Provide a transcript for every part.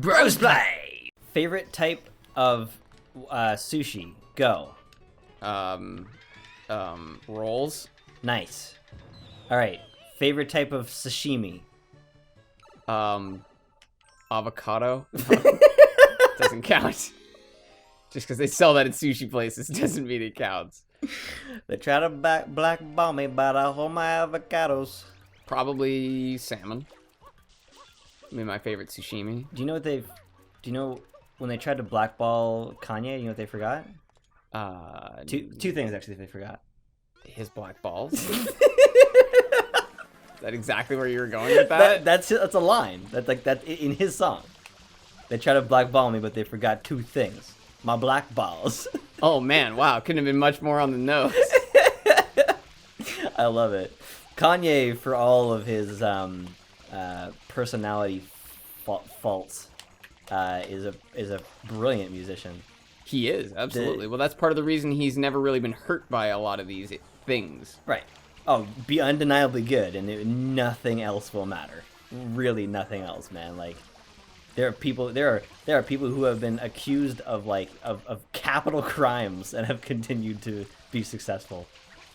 Brosplay! Favorite type of sushi? Go. Rolls. Nice. Alright. Favorite type of sashimi? Avocado. Doesn't count. Just because they sell that at sushi places doesn't mean it counts. They try to blackball me, but I hold my avocados. Probably salmon. I mean, my favorite sashimi. Do you know when they tried to blackball Kanye, you know what they forgot? Two things actually they forgot. His black balls. Is that exactly where you were going with that? That's a line. That's like that in his song. They try to blackball me, but they forgot two things. My black balls. Oh man, wow. Couldn't have been much more on the nose. I love it. Kanye, for all of his personality faults, is a brilliant musician. He is, absolutely. Well, that's part of the reason he's never really been hurt by a lot of these things. Right. Oh, be undeniably good, and nothing else will matter. Really, nothing else, man. Like, there are people who have been accused of of capital crimes and have continued to be successful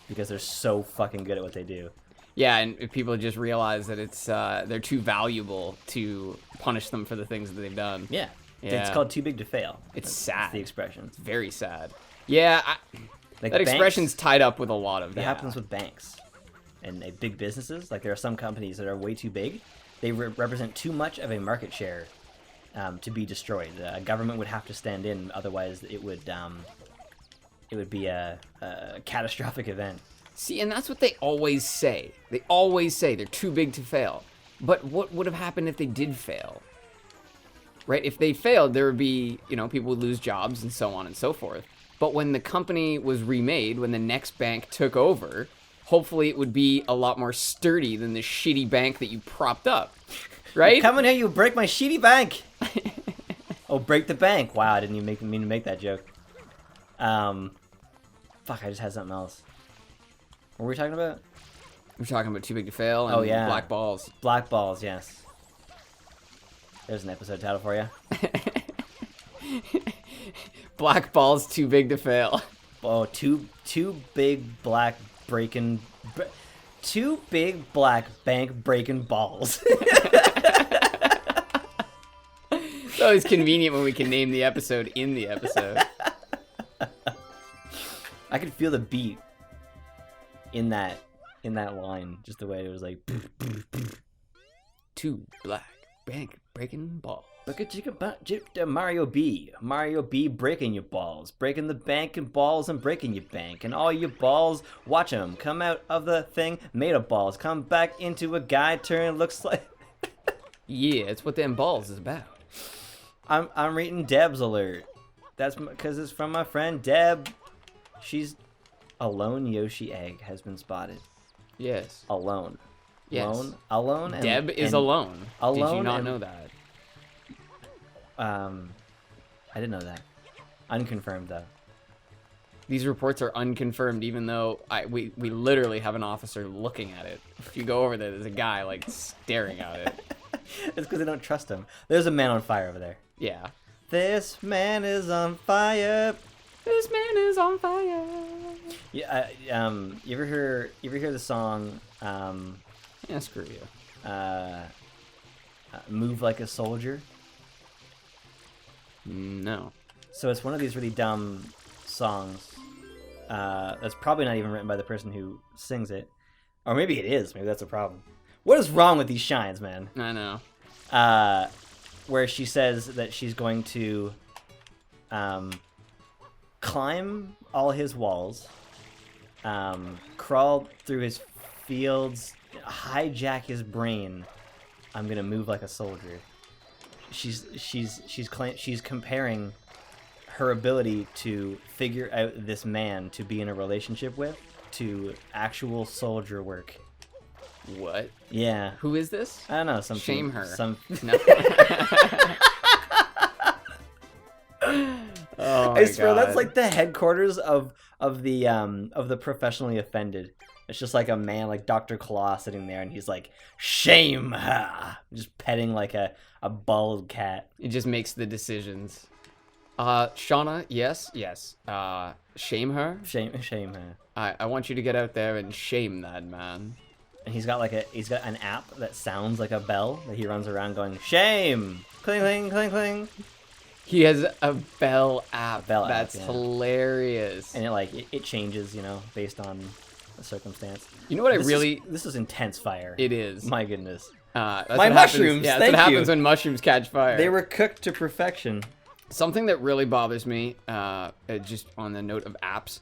because they're so fucking good at what they do. Yeah, and if people just realize that it's they're too valuable to punish them for the things that they've done. Yeah. Yeah. It's called too big to fail. It's sad. That's the expression. It's very sad. Yeah, Like that expression's tied up with a lot of that. Happens with banks and big businesses. Like, there are some companies that are way too big. They represent too much of a market share to be destroyed. A government would have to stand in, otherwise it would be a catastrophic event. See, and that's what they always say. They always say they're too big to fail. But what would have happened if they did fail? Right? If they failed, there would be, people would lose jobs and so on and so forth. But when the company was remade, when the next bank took over, hopefully it would be a lot more sturdy than the shitty bank that you propped up. Right? Come in here, you break my shitty bank! Oh, break the bank. Wow, I didn't even mean to make that joke. Fuck, I just had something else. What were we talking about? We're talking about too big to fail and black balls. Black balls, yes. There's an episode title for you. Black balls too big to fail. Oh, two big black breaking... Two big black bank breaking balls. It's always convenient when we can name the episode in the episode. I could feel the beat in that line, just the way it was like... Two black bank breaking balls. Look at Mario B. Mario B breaking your balls. Breaking the bank and balls and breaking your bank. And all your balls, watch them come out of the thing made of balls. Come back into a guy turn, looks like... Yeah, it's what them balls is about. I'm reading Deb's alert. That's because it's from my friend Deb. She's... A lone Yoshi egg has been spotted. Yes. Alone. Yes. Alone. And, Deb is alone. Alone. Did you not know that? I didn't know that. Unconfirmed though. These reports are unconfirmed, even though we literally have an officer looking at it. If you go over there, there's a guy like staring at it. It's because they don't trust him. There's a man on fire over there. Yeah. This man is on fire. This man is on fire. Yeah. You ever hear the song? Yeah, screw you. Move Like a Soldier. No. So it's one of these really dumb songs. That's probably not even written by the person who sings it, or maybe it is. Maybe that's a problem. What is wrong with these shines, man? I know. Where she says that she's going to climb all his walls, crawl through his fields, hijack his brain. I'm gonna move like a soldier. She's comparing her ability to figure out this man to be in a relationship with to actual soldier work. What? Yeah. Who is this? I don't know. Shame her. No. Oh my I swear God. that's like the headquarters of the professionally offended. It's just like a man, like Dr. Claw, sitting there, and he's like, shame her! Just petting like a bald cat. He just makes the decisions. Shauna, yes. Shame her? Shame her. I want you to get out there and shame that man. And he's got an app that sounds like a bell that he runs around going, shame! Cling, cling, cling, cling. He has a bell app. That's yeah. hilarious. And it changes, based on the circumstance. You know what This is intense fire. It is. My goodness. That's My what mushrooms, happens. Yeah, that's thank what happens you. when mushrooms catch fire. They were cooked to perfection. Something that really bothers me, just on the note of apps.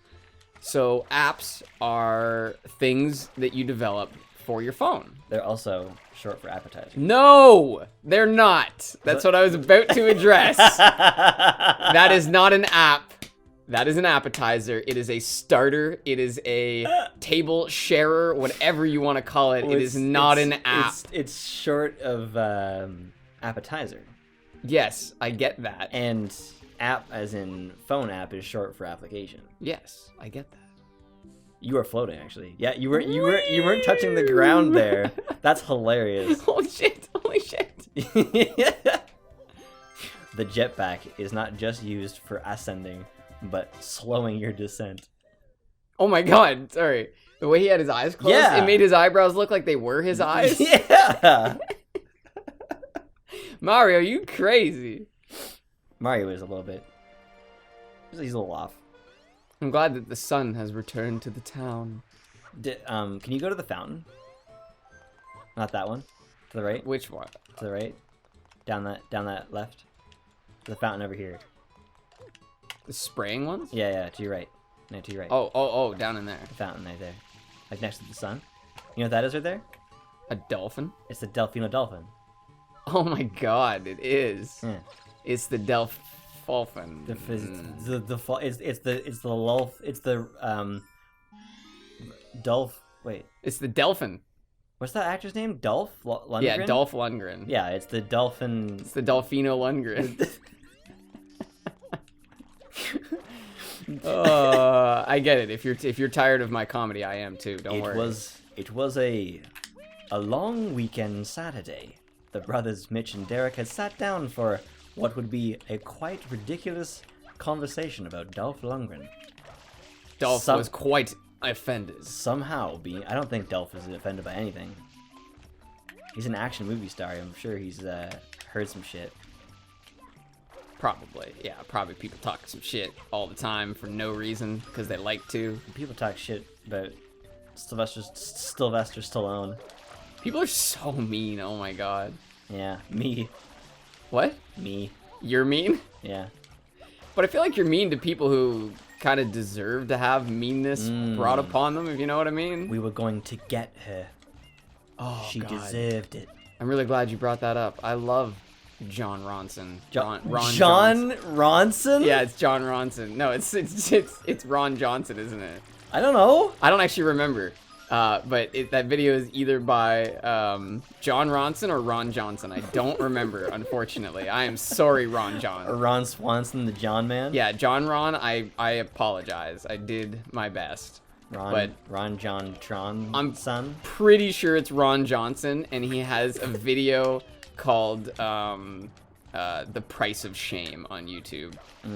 So apps are things that you develop for your phone. They're also short for appetizer. No, they're not. That's what I was about to address. That is not an app. That is an appetizer. It is a starter. It is a table sharer, whatever you want to call it. It is not an app. It's short of appetizer. Yes, I get that. And app, as in phone app, is short for application. Yes, I get that. You were floating, actually. Yeah, you weren't touching the ground there. That's hilarious. Holy shit! Holy shit! The jetpack is not just used for ascending, but slowing your descent. Oh my god! Sorry. The way he had his eyes closed, Yeah. it made his eyebrows look like they were his eyes. Yeah. Mario, you crazy. Mario is a little bit. He's a little off. I'm glad that the sun has returned to the town. Can you go to the fountain? Not that one. To the right. Which one? To the right. Down that left. The fountain over here. The spraying ones? Yeah, to your right. No, to your right. Oh, down in there. The fountain right there. Like next to the sun. You know what that is right there? A dolphin? It's the Delfino dolphin. Oh my god, it is. Yeah. It's the dolphin. Wait. It's the dolphin. What's that actor's name? Dolph Lundgren? Yeah, Dolph Lundgren. Yeah, it's the dolphin. It's the Dolphino Lundgren. I get it. If you're tired of my comedy, I am too. Don't worry. It was a long weekend Saturday. The brothers Mitch and Derek had sat down for what would be a quite ridiculous conversation about Dolph Lundgren. Dolph was quite offended. I don't think Dolph is offended by anything. He's an action movie star. I'm sure he's heard some shit. Probably, yeah. Probably people talk some shit all the time for no reason because they like to. People talk shit about Sylvester Stallone. People are so mean. Oh my god. Yeah, me. What? Me. You're mean? Yeah. But I feel like you're mean to people who kind of deserve to have meanness brought upon them, if you know what I mean. We were going to get her. Oh, she God. deserved it. I'm really glad you brought that up. I love John Ronson. John Johnson. Ronson? Yeah, it's John Ronson. No, it's Ron Johnson, isn't it? I don't know. I don't actually remember. But that video is either by John Ronson or Ron Johnson. I don't remember, unfortunately. I am sorry, Ron John. Or Ron Swanson, the John man? Yeah, John Ron, I apologize. I did my best. Ron John Tron son? Pretty sure it's Ron Johnson, and he has a video called The Price of Shame on YouTube.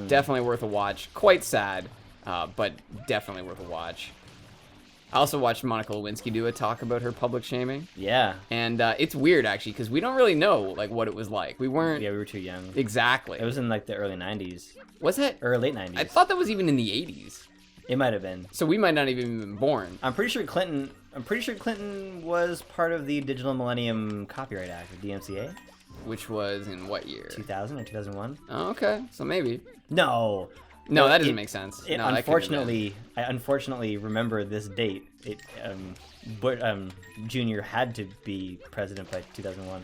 Definitely worth a watch. Quite sad, but definitely worth a watch. I also watched Monica Lewinsky do a talk about her public shaming. Yeah. And it's weird, actually, because we don't really know like what it was like. We weren't... Yeah, we were too young. Exactly. It was in like the early 90s. Was it? Or late 90s. I thought that was even in the 80s. It might have been. So we might not even have been born. I'm pretty sure Clinton was part of the Digital Millennium Copyright Act, the DMCA. Which was in what year? 2000 or 2001? Oh, okay. So maybe. No. No, that doesn't make sense. No, I unfortunately remember this date. Junior had to be president by 2001.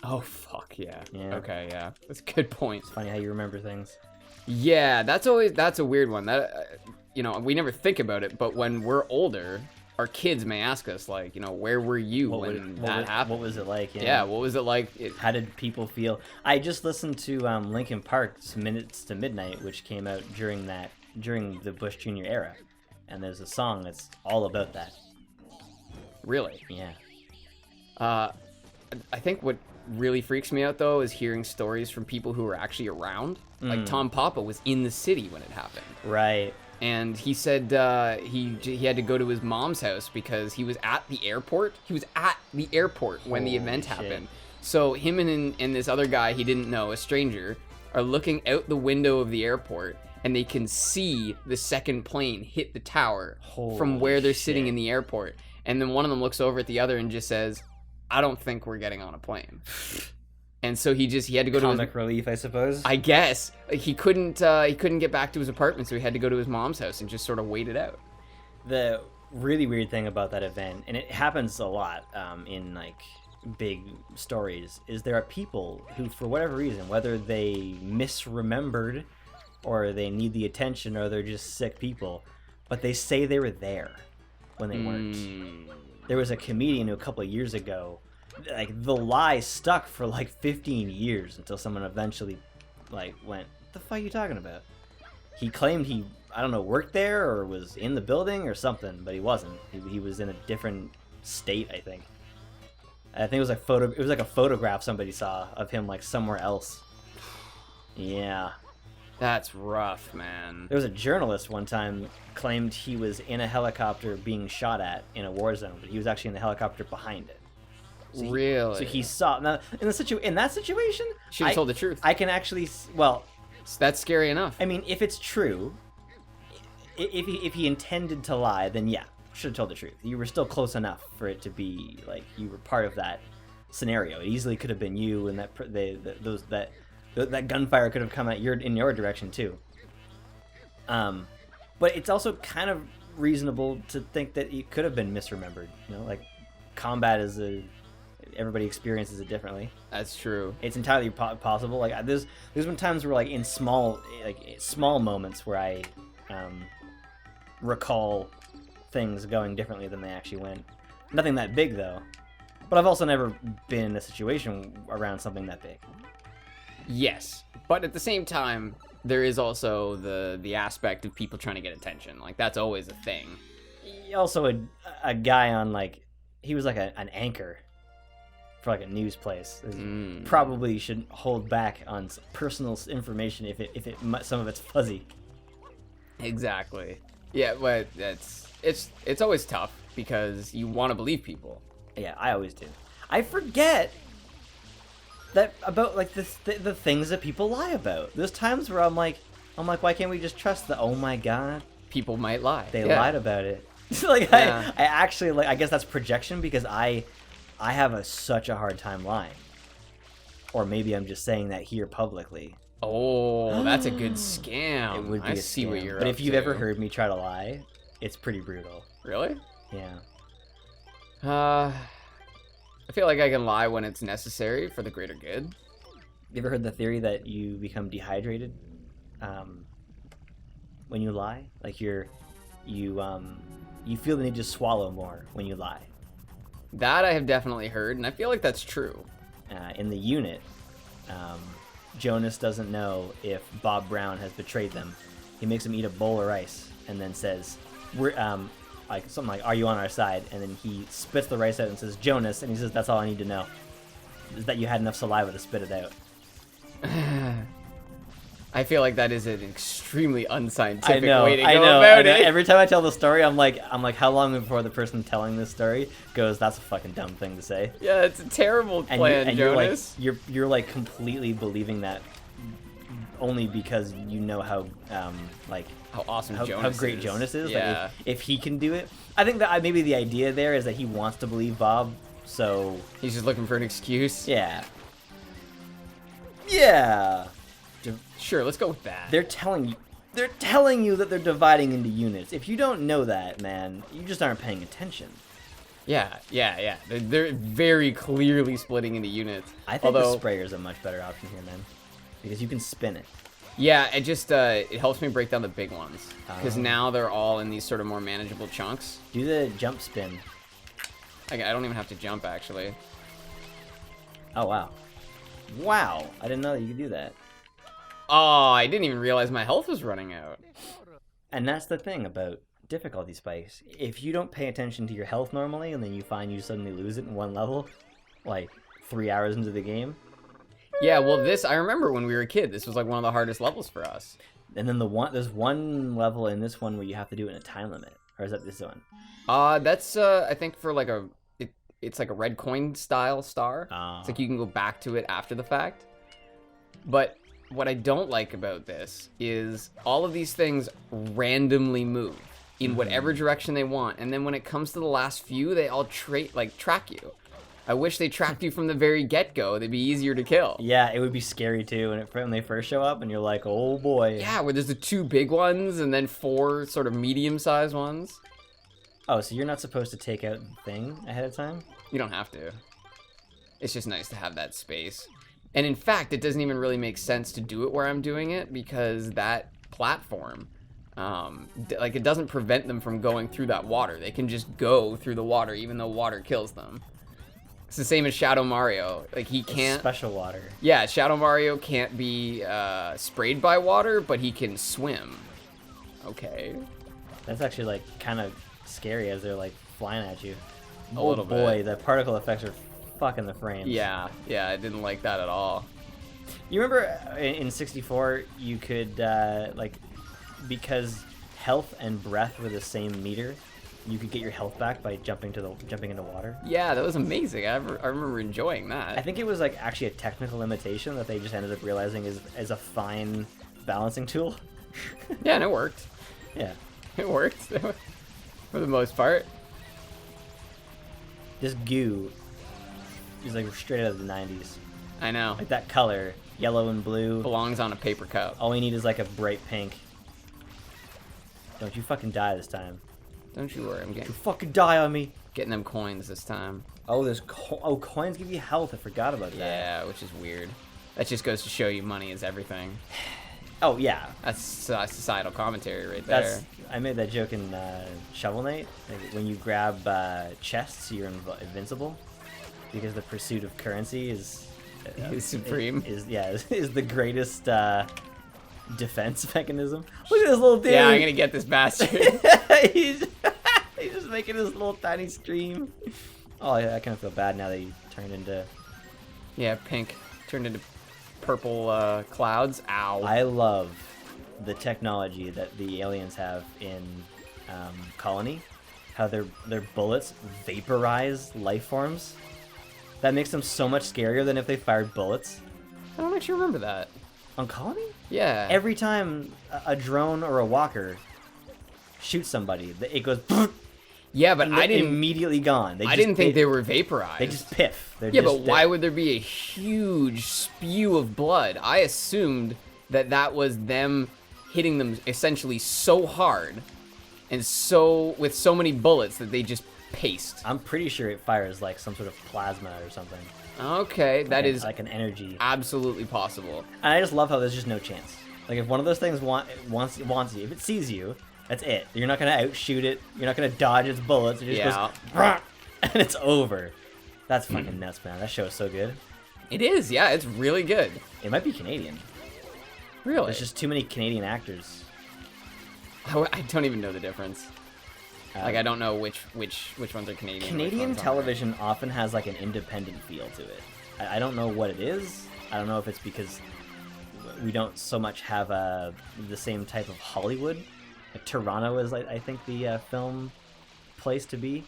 Oh, fuck, yeah. Yeah. Okay, yeah. That's a good point. It's funny how you remember things. Yeah, that's a weird one. That we never think about it, but when we're older, our kids may ask us, like, where were you when that happened? What was it like? Yeah, what was it like? How did people feel? I just listened to Linkin Park's Minutes to Midnight, which came out during the Bush Jr. era. and there's a song that's all about that. Really? Yeah. I think what really freaks me out, though, is hearing stories from people who were actually around. Like, Tom Papa was in the city when it happened. Right. And he said he had to go to his mom's house because he was at the airport. He was at the airport when the event happened. So him and this other guy he didn't know, a stranger, are looking out the window of the airport, and they can see the second plane hit the tower from where they're sitting in the airport. And then one of them looks over at the other and just says, "I don't think we're getting on a plane." And so he had to go to comic relief, I suppose. I guess he couldn't get back to his apartment, so he had to go to his mom's house and just sort of wait it out. The really weird thing about that event, and it happens a lot in like big stories, is there are people who, for whatever reason, whether they misremembered or they need the attention or they're just sick people, but they say they were there when they weren't. There was a comedian who a couple of years ago, like, the lie stuck for like 15 years until someone eventually like went, "What the fuck are you talking about?" He claimed he, I don't know, worked there or was in the building or something, but he wasn't. He was in a different state, I think. I think it was like a photograph somebody saw of him like somewhere else. Yeah. That's rough, man. There was a journalist one time claimed he was in a helicopter being shot at in a war zone, but he was actually in the helicopter behind it. So Really? So he saw. Now, in that situation, Should have told the truth. I can actually, well, That's scary enough. I mean, if it's true, if he intended to lie, then yeah, should have told the truth. You were still close enough for it to be like you were part of that scenario. It easily could have been you, and that gunfire could have come in your direction too. But it's also kind of reasonable to think that it could have been misremembered. You know, like combat everybody experiences it differently. That's true. It's entirely possible. Like there's been times where like in small moments where I recall things going differently than they actually went. Nothing that big though. But I've also never been in a situation around something that big. Yes, but at the same time, there is also the aspect of people trying to get attention. Like, that's always a thing. Also, a guy on, like, he was like an anchor for like a news place. Probably should hold back on personal information if some of it's fuzzy. Exactly. Yeah, but it's always tough because you want to believe people. Yeah, I always do. I forget that about like the things that people lie about. There's times where I'm like, why can't we just trust oh my god, people might lie. They lied about it. Like I actually like, I guess that's projection because I have such a hard time lying. Or maybe I'm just saying that here publicly. Oh, that's a good scam. It would be I a see scam. what you're But up if you've to. ever heard me try to lie, it's pretty brutal. Really? Yeah. I feel like I can lie when it's necessary for the greater good. You ever heard the theory that you become dehydrated when you lie? Like you feel the need to swallow more when you lie. That I have definitely heard, and I feel like that's true. In the unit, Jonas doesn't know if Bob Brown has betrayed them. He makes him eat a bowl of rice and then says, "We're like something like, 'Are you on our side?" And then he spits the rice out and says, "Jonas," and he says, "That's all I need to know, is that you had enough saliva to spit it out." I feel like that is an extremely unscientific way to I go know. about it. Every time I tell the story, I'm like, how long before the person telling this story goes, "That's a fucking dumb thing to say." Yeah, it's a terrible plan, Jonas. You're like completely believing that only because you know how awesome how Jonas great is. Jonas is. Yeah. Like if he can do it, I think that maybe the idea there is that he wants to believe Bob, so He's just looking for an excuse. yeah. Sure, let's go with that. They're telling you that they're dividing into units. If you don't know that, man, you just aren't paying attention. Yeah. They're very clearly splitting into units. I think the sprayer is a much better option here, man, because you can spin it. Yeah, it just it helps me break down the big ones because now they're all in these sort of more manageable chunks. Do the jump spin. I don't even have to jump actually. Oh wow, I didn't know that you could do that. Oh, I didn't even realize my health was running out. And that's the thing about difficulty spikes. If you don't pay attention to your health normally, and then you find you suddenly lose it in one level, like 3 hours into the game. Yeah, well, I remember when we were a kid, this was like one of the hardest levels for us. And then there's one level in this one where you have to do it in a time limit. Or is that this one? That's I think for like it's like a red coin style star. Oh. It's like you can go back to it after the fact. But what I don't like about this is all of these things randomly move in whatever direction they want, and then when it comes to the last few, they all track you. I wish they tracked you from the very get-go. They'd be easier to kill. Yeah, it would be scary too when they first show up and you're like, oh boy. Yeah, where there's the 2 big ones and then 4 sort of medium-sized ones. Oh, so you're not supposed to take out the thing ahead of time? You don't have to. It's just nice to have that space. And in fact, it doesn't even really make sense to do it where I'm doing it because that platform, it doesn't prevent them from going through that water. They can just go through the water even though water kills them. It's the same as Shadow Mario. Like, he can't... Special water. Yeah, Shadow Mario can't be sprayed by water, but he can swim. Okay. That's actually, like, kind of scary as they're, like, flying at you. A little bit. Oh, boy, the particle effects are fucking the frames. Yeah, I didn't like that at all. You remember in 64, you could, because health and breath were the same meter, you could get your health back by jumping into water. Yeah, that was amazing. I remember enjoying that. I think it was like actually a technical limitation that they just ended up realizing is a fine balancing tool. Yeah, and it worked. Yeah. It worked for the most part. This goo is like straight out of the 90s. I know. Like that color, yellow and blue. Belongs on a paper cup. All we need is like a bright pink. Don't you fucking die this time. Don't you worry, I'm You fucking die on me. getting them coins this time. Oh, coins give you health. I forgot about that. Yeah, which is weird. That just goes to show you money is everything. Oh yeah. That's societal commentary right there. I made that joke in Shovel Knight. Like, when you grab chests, you're invincible because the pursuit of currency is supreme. Is the greatest defense mechanism. Look at this little dude. Yeah, I'm gonna get this bastard. he's just making this little tiny stream. Oh, yeah, I kind of feel bad now that he turned into. Yeah, pink turned into purple clouds. Ow. I love the technology that the aliens have in Colony. How their bullets vaporize life forms. That makes them so much scarier than if they fired bullets. I don't actually remember that. On Colony? Yeah. Every time a drone or a walker shoots somebody, it goes. Yeah, but I didn't immediately gone. I didn't think they were vaporized. They just piff. Yeah, but why would there be a huge spew of blood? I assumed that was them hitting them essentially so hard and with so many bullets that they just paste. I'm pretty sure it fires like some sort of plasma or something. Okay, that is like an energy. Absolutely possible. And I just love how there's just no chance. Like if one of those things wants you, if it sees you, that's it. You're not gonna outshoot it. You're not gonna dodge its bullets. It just goes, "Brah!" and it's over. That's fucking nuts, man. That show is so good. It is, yeah. It's really good. It might be Canadian. Really? There's just too many Canadian actors. I don't even know the difference. Like I don't know which ones are Canadian. Canadian television often has like an independent feel to it. I don't know what it is. I don't know if it's because we don't so much have the same type of Hollywood. Like Toronto is, I think, the film place to be,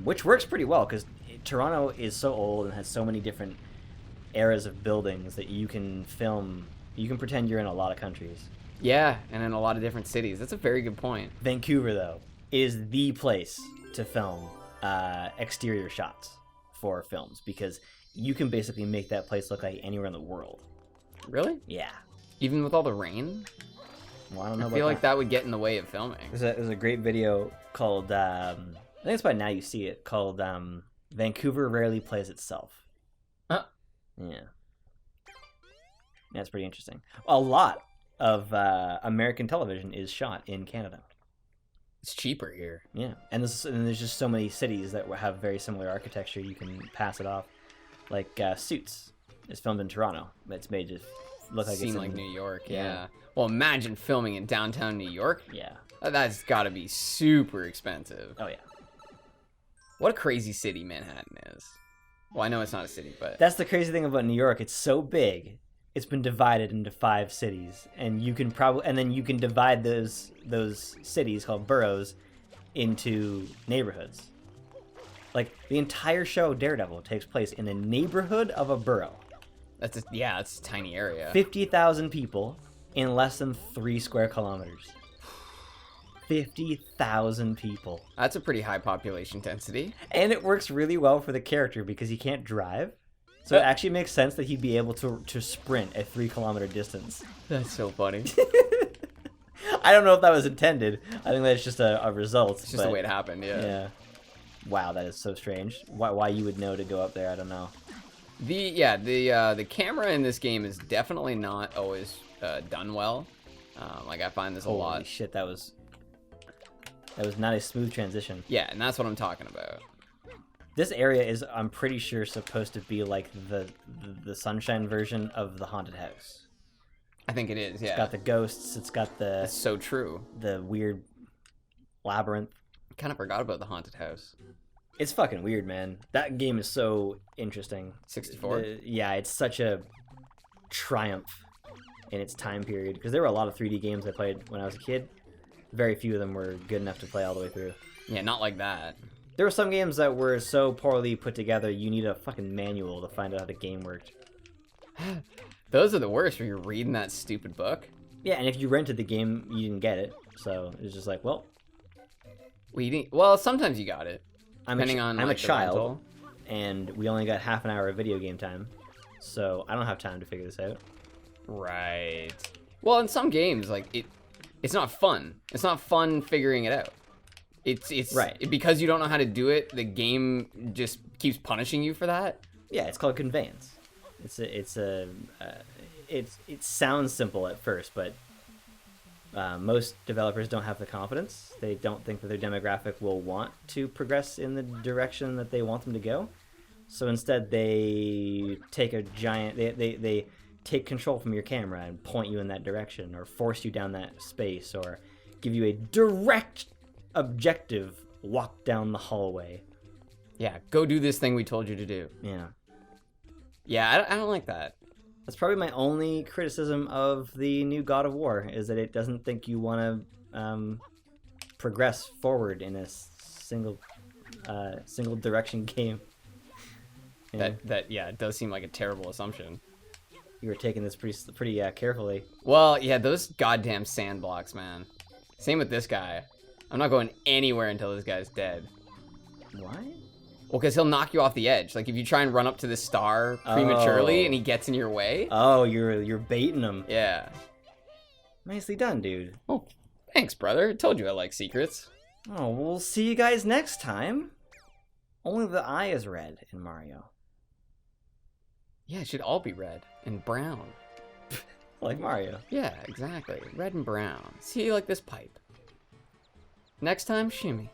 which works pretty well because Toronto is so old and has so many different eras of buildings that you can film. You can pretend you're in a lot of countries. Yeah, and in a lot of different cities. That's a very good point. Vancouver, though, is the place to film exterior shots for films because you can basically make that place look like anywhere in the world. Really? Yeah. Even with all the rain? Well, I don't know. I feel like that would get in the way of filming. There's a great video called, I think it's by Now You See It, called Vancouver Rarely Plays Itself. Huh? Yeah. That's pretty interesting. A lot of American television is shot in Canada. It's cheaper here. Yeah, and there's just so many cities that have very similar architecture. You can pass it off. Like Suits is filmed in Toronto, but it's made just look like Seem it's like in, New York, yeah. yeah. Well, imagine filming in downtown New York. Yeah. That's got to be super expensive. Oh yeah. What a crazy city Manhattan is. Well, I know it's not a city, but That's the crazy thing about New York. It's so big. It's been divided into 5 cities, and you can then you can divide those cities called boroughs into neighborhoods. Like the entire show Daredevil takes place in a neighborhood of a borough. that's a tiny area. 50,000 people in less than 3 square kilometers. 50,000 people. That's a pretty high population density. And it works really well for the character because he can't drive. So it actually makes sense that he'd be able to sprint a 3-kilometer distance. That's so funny. I don't know if that was intended. I think that's just a result. It's just the way it happened, yeah. Yeah. Wow, that is so strange. Why you would know to go up there, I don't know. The camera in this game is definitely not always done well. Like I find this a lot. Holy shit, that was not a smooth transition. Yeah, and that's what I'm talking about. This area is, I'm pretty sure, supposed to be like the Sunshine version of the haunted house. I think it is, yeah. It's got the ghosts. It's got That's so true. the weird labyrinth. Kind of forgot about the haunted house. It's fucking weird, man. That game is so interesting. 64? Yeah, it's such a triumph in its time period because there were a lot of 3D games I played when I was a kid. Very few of them were good enough to play all the way through. Yeah, not like that. There were some games that were so poorly put together, you need a fucking manual to find out how the game worked. Those are the worst when you're reading that stupid book. Yeah, and if you rented the game, you didn't get it. So it was just like, well, Well, sometimes you got it. I'm Depending on a like, the child, rental. and we only got half an hour of video game time, so I don't have time to figure this out. Right. Well, in some games, like it's not fun. It's not fun figuring it out. It's Right. Because you don't know how to do it. The game just keeps punishing you for that. Yeah, it's called conveyance. It sounds simple at first, but most developers don't have the confidence. They don't think that their demographic will want to progress in the direction that they want them to go. So instead, they take they take control from your camera and point you in that direction, or force you down that space, or give you a direct objective walk down the hallway. Yeah, go do this thing we told you to do. Yeah. Yeah, I don't like that. That's probably my only criticism of the new God of War, is that it doesn't think you want to progress forward in a single direction game. Yeah. Yeah, it does seem like a terrible assumption. You were taking this pretty carefully. Well, yeah, those goddamn sand blocks, man. Same with this guy. I'm not going anywhere until this guy's dead. Why? Well, because he'll knock you off the edge. Like, if you try and run up to the star prematurely Oh. and he gets in your way. Oh, you're baiting him. Yeah. Nicely done, dude. Oh, thanks, brother. I told you I like secrets. Oh, we'll see you guys next time. Only the eye is red in Mario. Yeah, it should all be red and brown. Like Mario. Yeah, exactly. Red and brown. See, like this pipe. Next time, shimmy.